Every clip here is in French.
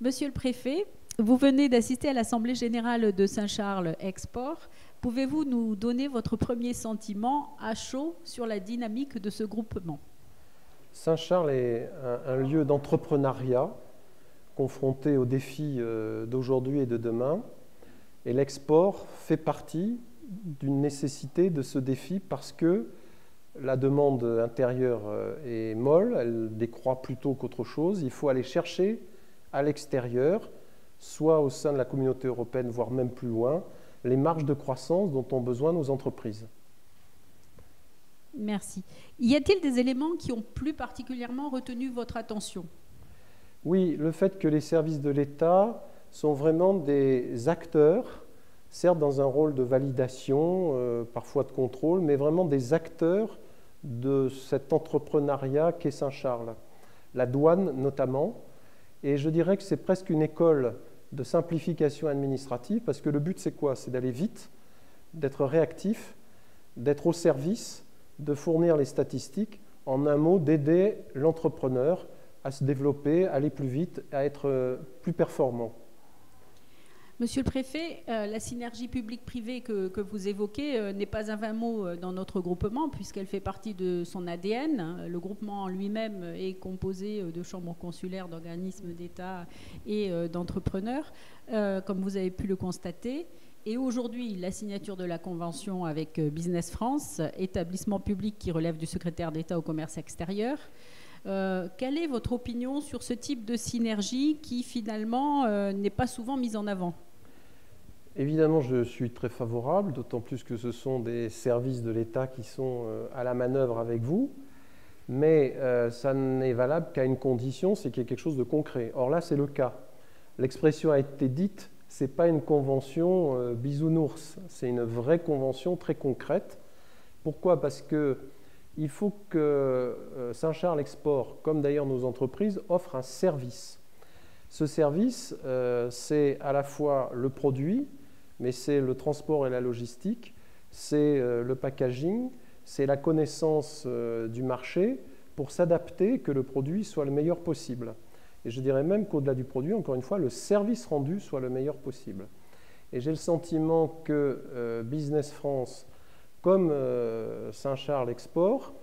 Monsieur le Préfet, vous venez d'assister à l'Assemblée générale de Saint-Charles Export. Pouvez-vous nous donner votre premier sentiment à chaud sur la dynamique de ce groupement? Saint-Charles est un lieu d'entrepreneuriat confronté aux défis d'aujourd'hui et de demain. Et l'export fait partie d'une nécessité de ce défi parce que la demande intérieure est molle, elle décroît plutôt qu'autre chose. Il faut aller chercher à l'extérieur, soit au sein de la communauté européenne, voire même plus loin, les marges de croissance dont ont besoin nos entreprises. Merci. Y a-t-il des éléments qui ont plus particulièrement retenu votre attention? Oui, le fait que les services de l'État sont vraiment des acteurs, certes dans un rôle de validation, parfois de contrôle, mais vraiment des acteurs de cet entrepreneuriat qu'est Saint-Charles. La douane notamment, et je dirais que c'est presque une école de simplification administrative, parce que le but c'est quoi? C'est d'aller vite, d'être réactif, d'être au service, de fournir les statistiques, en un mot, d'aider l'entrepreneur à se développer, à aller plus vite, à être plus performant. Monsieur le Préfet, la synergie publique-privée que vous évoquez n'est pas un vain mot dans notre groupement, puisqu'elle fait partie de son ADN. Le groupement en lui-même est composé de chambres consulaires, d'organismes d'État et d'entrepreneurs, comme vous avez pu le constater. Et aujourd'hui, la signature de la convention avec Business France, établissement public qui relève du secrétaire d'État au commerce extérieur. Quelle est votre opinion sur ce type de synergie qui finalement n'est pas souvent mise en avant? Évidemment, je suis très favorable, d'autant plus que ce sont des services de l'État qui sont à la manœuvre avec vous. Mais ça n'est valable qu'à une condition, c'est qu'il y ait quelque chose de concret. Or là, c'est le cas. L'expression a été dite, ce n'est pas une convention bisounours, c'est une vraie convention très concrète. Pourquoi? Parce qu'il faut que Saint-Charles Export, comme d'ailleurs nos entreprises, offre un service. Ce service, c'est à la fois le produit, mais c'est le transport et la logistique, c'est le packaging, c'est la connaissance du marché pour s'adapter, que le produit soit le meilleur possible. Et je dirais même qu'au-delà du produit, encore une fois, le service rendu soit le meilleur possible. Et j'ai le sentiment que Business France, comme Saint-Charles Export,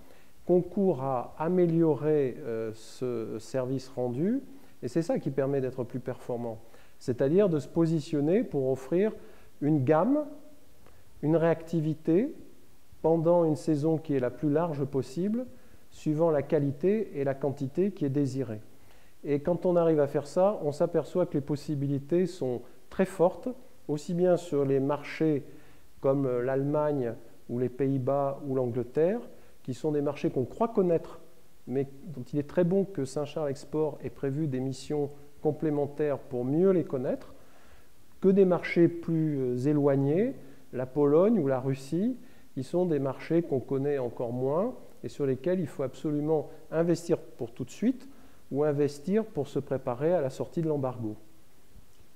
concourt à améliorer ce service rendu, et c'est ça qui permet d'être plus performant. C'est-à-dire de se positionner pour offrir une gamme, une réactivité pendant une saison qui est la plus large possible, suivant la qualité et la quantité qui est désirée. Et quand on arrive à faire ça, on s'aperçoit que les possibilités sont très fortes, aussi bien sur les marchés comme l'Allemagne ou les Pays-Bas ou l'Angleterre, qui sont des marchés qu'on croit connaître, mais dont il est très bon que Saint-Charles Export ait prévu des missions complémentaires pour mieux les connaître, que des marchés plus éloignés, la Pologne ou la Russie, qui sont des marchés qu'on connaît encore moins et sur lesquels il faut absolument investir pour tout de suite ou investir pour se préparer à la sortie de l'embargo.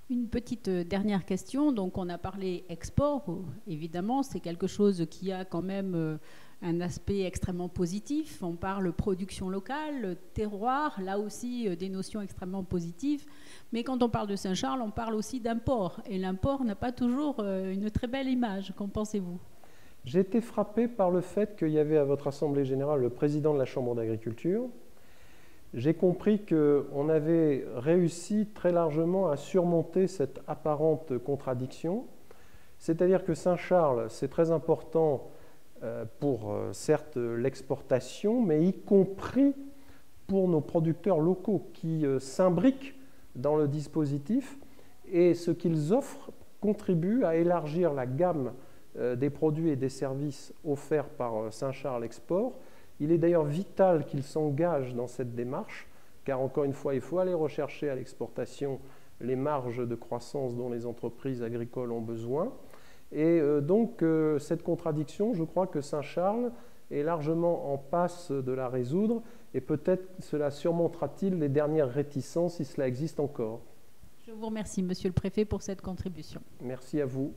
Une petite dernière question. Donc, on a parlé export. Évidemment, c'est quelque chose qui a quand même un aspect extrêmement positif. On parle production locale, terroir, là aussi des notions extrêmement positives. Mais quand on parle de Saint-Charles, on parle aussi d'import. Et l'import n'a pas toujours une très belle image. Qu'en pensez-vous? J'ai été frappé par le fait qu'il y avait à votre Assemblée générale le président de la Chambre d'agriculture. J'ai compris qu'on avait réussi très largement à surmonter cette apparente contradiction. C'est-à-dire que Saint-Charles, c'est très important pour, certes, l'exportation, mais y compris pour nos producteurs locaux qui s'imbriquent dans le dispositif et ce qu'ils offrent contribue à élargir la gamme des produits et des services offerts par Saint-Charles Export. Il est d'ailleurs vital qu'ils s'engagent dans cette démarche, car encore une fois, il faut aller rechercher à l'exportation les marges de croissance dont les entreprises agricoles ont besoin. Et donc, cette contradiction, je crois que Saint-Charles est largement en passe de la résoudre, et peut-être cela surmontera-t-il les dernières réticences, si cela existe encore. Je vous remercie, Monsieur le Préfet, pour cette contribution. Merci à vous.